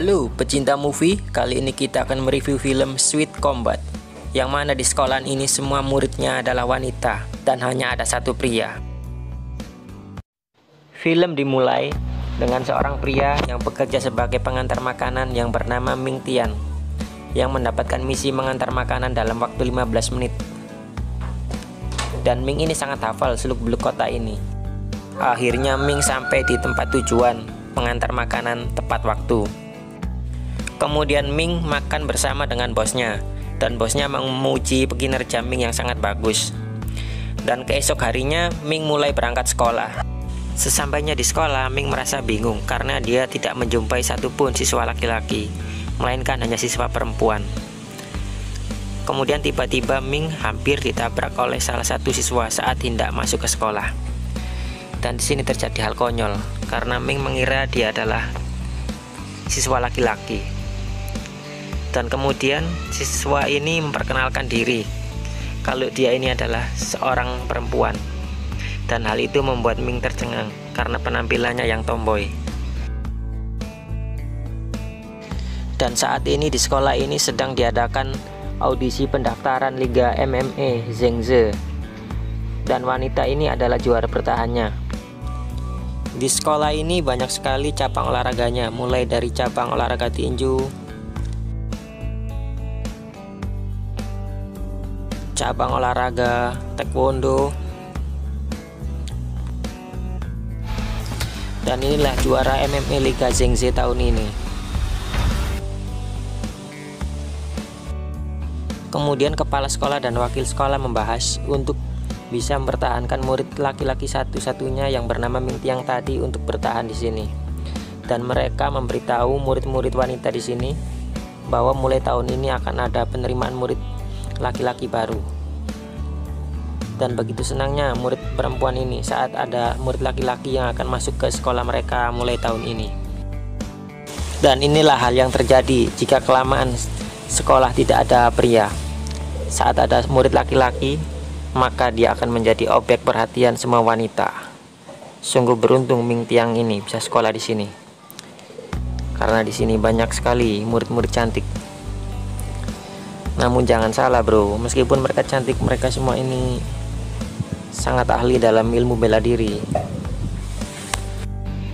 Halo pecinta movie, kali ini kita akan mereview film Sweet Combat, yang mana di sekolahan ini semua muridnya adalah wanita dan hanya ada satu pria. Film dimulai dengan seorang pria yang bekerja sebagai pengantar makanan yang bernama Ming Tian, yang mendapatkan misi mengantar makanan dalam waktu 15 menit. Dan Ming ini sangat hafal seluk-beluk kota ini. Akhirnya Ming sampai di tempat tujuan mengantar makanan tepat waktu. Kemudian Ming makan bersama dengan bosnya, dan bosnya memuji kinerja Ming yang sangat bagus. Dan keesok harinya Ming mulai berangkat sekolah. Sesampainya di sekolah, Ming merasa bingung karena dia tidak menjumpai satupun siswa laki-laki, melainkan hanya siswa perempuan. Kemudian tiba-tiba Ming hampir ditabrak oleh salah satu siswa saat hendak masuk ke sekolah. Dan di sini terjadi hal konyol karena Ming mengira dia adalah siswa laki-laki. Dan kemudian siswa ini memperkenalkan diri kalau dia ini adalah seorang perempuan. Dan hal itu membuat Ming tercengang karena penampilannya yang tomboy. Dan saat ini di sekolah ini sedang diadakan audisi pendaftaran Liga MMA Zhengzhou. Dan wanita ini adalah juara bertahannya. Di sekolah ini banyak sekali cabang olahraganya, mulai dari cabang olahraga tinju, cabang olahraga taekwondo, dan inilah juara MMA Liga Zhengzhou tahun ini. Kemudian kepala sekolah dan wakil sekolah membahas untuk bisa mempertahankan murid laki-laki satu-satunya yang bernama Ming Tian tadi untuk bertahan di sini. Dan mereka memberitahu murid-murid wanita di sini bahwa mulai tahun ini akan ada penerimaan murid laki-laki baru. Dan begitu senangnya murid perempuan ini saat ada murid laki-laki yang akan masuk ke sekolah mereka mulai tahun ini. Dan inilah hal yang terjadi jika kelamaan sekolah tidak ada pria. Saat ada murid laki-laki, maka dia akan menjadi objek perhatian semua wanita. Sungguh beruntung Ming Tian ini bisa sekolah di sini, karena di sini banyak sekali murid-murid cantik. Namun jangan salah bro, meskipun mereka cantik, mereka semua ini sangat ahli dalam ilmu bela diri.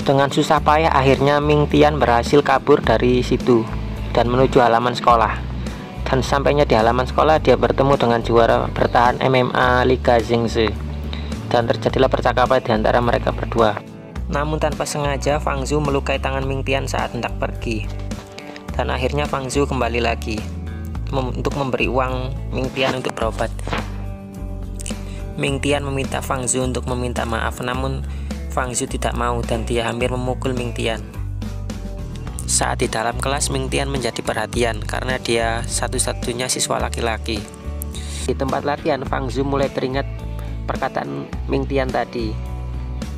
Dengan susah payah akhirnya Ming Tian berhasil kabur dari situ dan menuju halaman sekolah. Dan sampainya di halaman sekolah, dia bertemu dengan juara bertahan MMA Liga Zhengzhou. Dan terjadilah percakapan di antara mereka berdua. Namun tanpa sengaja Fang Zhu melukai tangan Ming Tian saat hendak pergi. Dan akhirnya Fang Zhu kembali lagi untuk memberi uang Ming Tian untuk berobat. Ming Tian meminta Fang Zhu untuk meminta maaf, namun Fang Zhu tidak mau dan dia hampir memukul Ming Tian. Saat di dalam kelas, Ming Tian menjadi perhatian karena dia satu-satunya siswa laki-laki. Di tempat latihan, Fang Zhu mulai teringat perkataan Ming Tian tadi,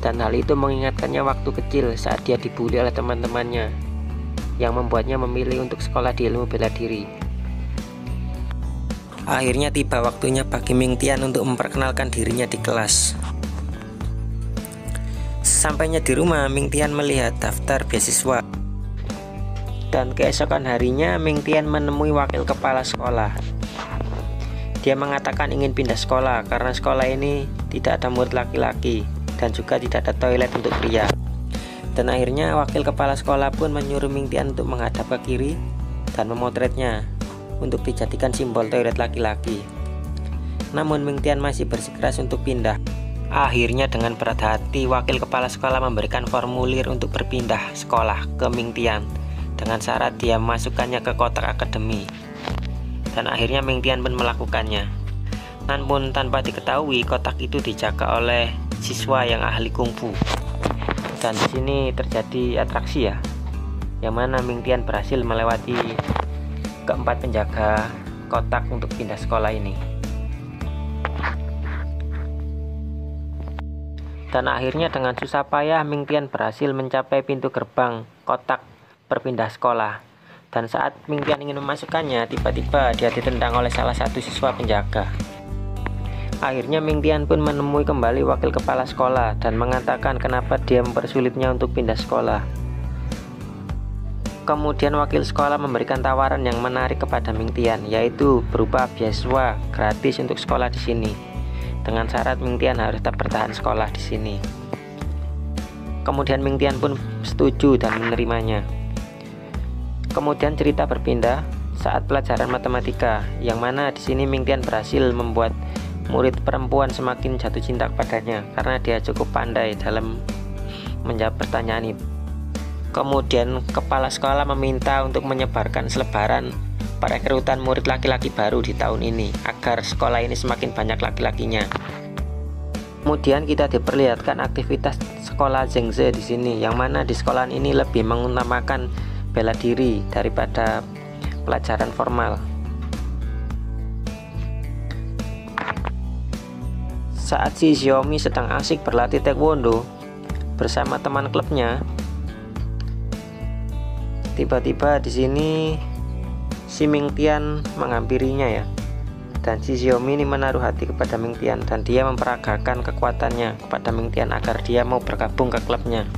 dan hal itu mengingatkannya waktu kecil saat dia dibully oleh teman-temannya, yang membuatnya memilih untuk sekolah di ilmu bela diri. Akhirnya tiba waktunya bagi Ming Tian untuk memperkenalkan dirinya di kelas. Sampainya di rumah, Ming Tian melihat daftar beasiswa. Dan keesokan harinya Ming Tian menemui wakil kepala sekolah. Dia mengatakan ingin pindah sekolah karena sekolah ini tidak ada murid laki-laki dan juga tidak ada toilet untuk pria. Dan akhirnya wakil kepala sekolah pun menyuruh Ming Tian untuk menghadap ke kiri dan memotretnya untuk dijadikan simbol toilet laki-laki. Namun Ming Tian masih bersikeras untuk pindah. Akhirnya dengan berat hati wakil kepala sekolah memberikan formulir untuk berpindah sekolah ke Ming Tian dengan syarat dia memasukkannya ke kotak akademi. Dan akhirnya Ming Tian pun melakukannya. Namun tanpa diketahui kotak itu dijaga oleh siswa yang ahli kungfu. Dan di sini terjadi atraksi ya, yang mana Ming Tian berhasil melewati keempat penjaga kotak untuk pindah sekolah ini. Dan akhirnya dengan susah payah Ming Tian berhasil mencapai pintu gerbang kotak berpindah sekolah. Dan saat Ming Tian ingin memasukkannya, tiba-tiba dia ditendang oleh salah satu siswa penjaga. Akhirnya Ming Tian pun menemui kembali wakil kepala sekolah dan mengatakan kenapa dia mempersulitnya untuk pindah sekolah. Kemudian wakil sekolah memberikan tawaran yang menarik kepada Ming Tian, yaitu berupa beasiswa gratis untuk sekolah di sini. Dengan syarat Ming Tian harus tetap bertahan sekolah di sini. Kemudian Ming Tian pun setuju dan menerimanya. Kemudian cerita berpindah saat pelajaran matematika, yang mana di sini Ming Tian berhasil membuat murid perempuan semakin jatuh cinta kepadanya karena dia cukup pandai dalam menjawab pertanyaan itu. Kemudian kepala sekolah meminta untuk menyebarkan selebaran perekrutan murid laki-laki baru di tahun ini agar sekolah ini semakin banyak laki-lakinya. Kemudian kita diperlihatkan aktivitas sekolah Zhengze di sini, yang mana di sekolah ini lebih mengutamakan bela diri daripada pelajaran formal. Saat si Xiaomi sedang asik berlatih taekwondo bersama teman klubnya, tiba-tiba di sini si Ming Tian menghampirinya ya. Dan si Xiaomi ini menaruh hati kepada Ming Tian dan dia memperagakan kekuatannya kepada Ming Tian agar dia mau bergabung ke klubnya.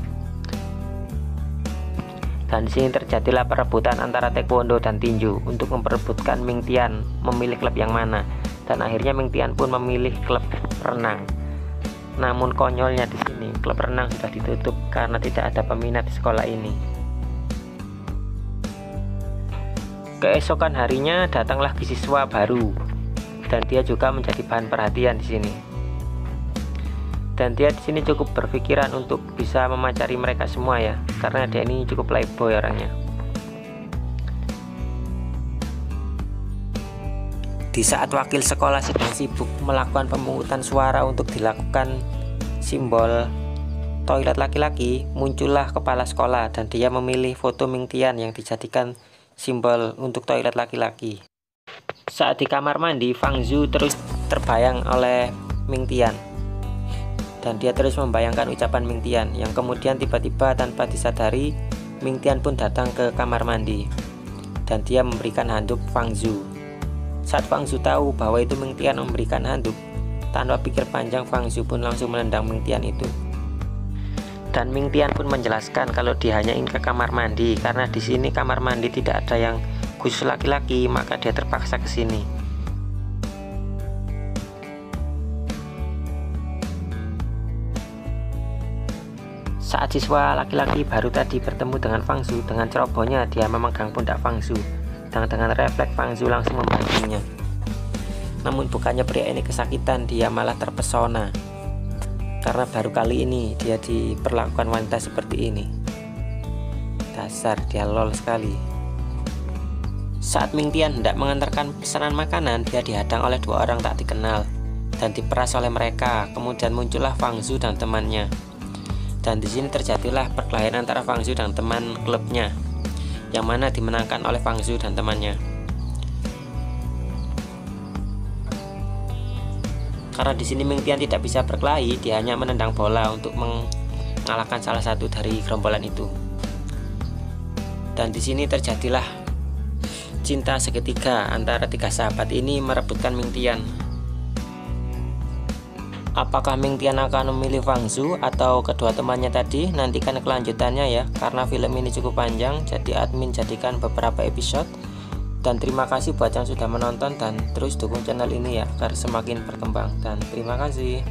Dan di sini terjadilah perebutan antara taekwondo dan tinju untuk memperebutkan Ming Tian memilih klub yang mana. Dan akhirnya Ming Tian pun memilih klub renang. Namun konyolnya di sini klub renang sudah ditutup karena tidak ada peminat di sekolah ini. Keesokan harinya datanglah siswa baru dan dia juga menjadi bahan perhatian di sini. Dan dia di sini cukup berpikiran untuk bisa memacari mereka semua ya, karena dia ini cukup playboy orangnya. Di saat wakil sekolah sedang sibuk melakukan pemungutan suara untuk dilakukan simbol toilet laki-laki, muncullah kepala sekolah dan dia memilih foto Ming Tian yang dijadikan simbol untuk toilet laki-laki. Saat di kamar mandi, Fang Zhu terus terbayang oleh Ming Tian. Dan dia terus membayangkan ucapan Ming Tian, yang kemudian tiba-tiba tanpa disadari, Ming Tian pun datang ke kamar mandi. Dan dia memberikan handuk Fang Zhu. Saat Fang Zhu tahu bahwa itu Ming Tian memberikan handuk, tanpa pikir panjang Fang Zhu pun langsung menendang Ming Tian itu. Dan Ming Tian pun menjelaskan kalau dia hanya ingin ke kamar mandi karena di sini kamar mandi tidak ada yang khusus laki-laki, maka dia terpaksa ke sini. Saat siswa laki-laki baru tadi bertemu dengan Fang Zhu, dengan cerobohnya dia memegang pundak Fang Zhu, dan dengan refleks Fang Zhu langsung membantunya. Namun bukannya pria ini kesakitan, dia malah terpesona karena baru kali ini dia diperlakukan wanita seperti ini. Dasar dia lol sekali. Saat Ming Tian hendak mengantarkan pesanan makanan, dia dihadang oleh dua orang tak dikenal dan diperas oleh mereka. Kemudian muncullah Fang Zhu dan temannya. Dan di sini terjadilah perkelahian antara Fang Zhu dan teman klubnya, yang mana dimenangkan oleh Fang Zhu dan temannya. Karena di sini Ming Tian tidak bisa berkelahi, dia hanya menendang bola untuk mengalahkan salah satu dari gerombolan itu. Dan di sini terjadilah cinta seketika antara tiga sahabat ini merebutkan Ming Tian. Apakah Ming Tian akan memilih Fang Zhu atau kedua temannya tadi? Nantikan kelanjutannya ya, karena film ini cukup panjang, jadi admin jadikan beberapa episode. Dan terima kasih buat yang sudah menonton dan terus dukung channel ini ya agar semakin berkembang, dan terima kasih.